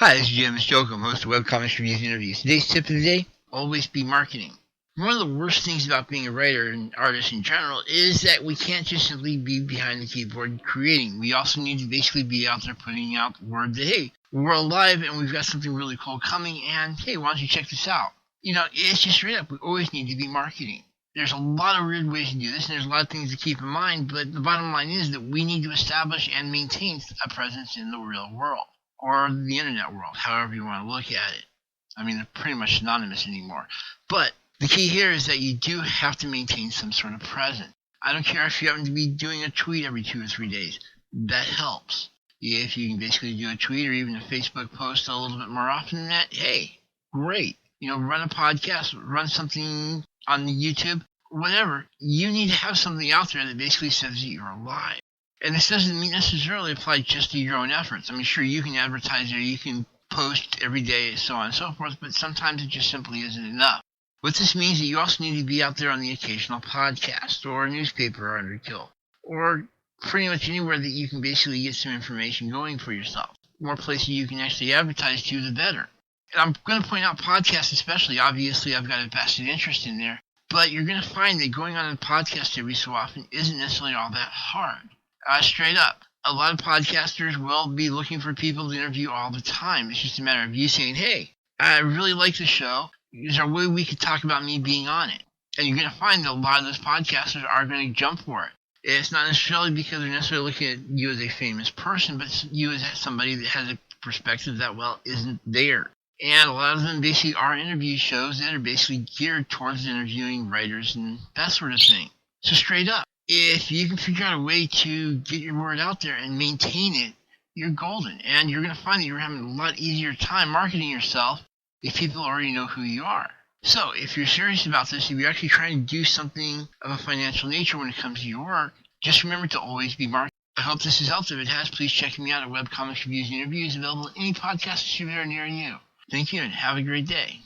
Hi, this is Jim Stoker, host of Webcomics Reviews and Interviews. Today's tip of the day, always be marketing. One of the worst things about being a writer and artist in general is that we can't just simply be behind the keyboard creating. We also need to basically be out there putting out the word that, hey, we're alive and we've got something really cool coming, and hey, why don't you check this out? It's just straight up, we always need to be marketing. There's a lot of weird ways to do this, and there's a lot of things to keep in mind, but the bottom line is that we need to establish and maintain a presence in the real world, or the internet world, however you want to look at it. I mean, they're pretty much synonymous anymore. But the key here is that you do have to maintain some sort of presence. I don't care if you happen to be doing a tweet every 2 or 3 days. That helps. If you can basically do a tweet or even a Facebook post a little bit more often than that, hey, great. Run a podcast, run something on the YouTube, whatever. You need to have something out there that basically says that you're alive. And this doesn't necessarily apply just to your own efforts. I mean, sure, you can advertise there, you can post every day, so on and so forth, but sometimes it just simply isn't enough. What this means is that you also need to be out there on the occasional podcast or newspaper article, or pretty much anywhere that you can basically get some information going for yourself. The more places you can actually advertise to, the better. And I'm going to point out podcasts especially. Obviously, I've got a vested interest in there, but you're going to find that going on a podcast every so often isn't necessarily all that hard. Straight up, a lot of podcasters will be looking for people to interview all the time. It's just a matter of you saying, hey, I really like the show. Is there a way we could talk about me being on it? And you're going to find that a lot of those podcasters are going to jump for it. It's not necessarily because they're necessarily looking at you as a famous person, but you as somebody that has a perspective that, isn't there. And a lot of them basically are interview shows that are basically geared towards interviewing writers and that sort of thing. So straight up, if you can figure out a way to get your word out there and maintain it, you're golden. And you're going to find that you're having a lot easier time marketing yourself if people already know who you are. So if you're serious about this, if you're actually trying to do something of a financial nature when it comes to your work, just remember to always be marketing. I hope this has helped. If it has, please check me out at Webcomics Reviews and Interviews, available in any podcast distributor near you. Thank you and have a great day.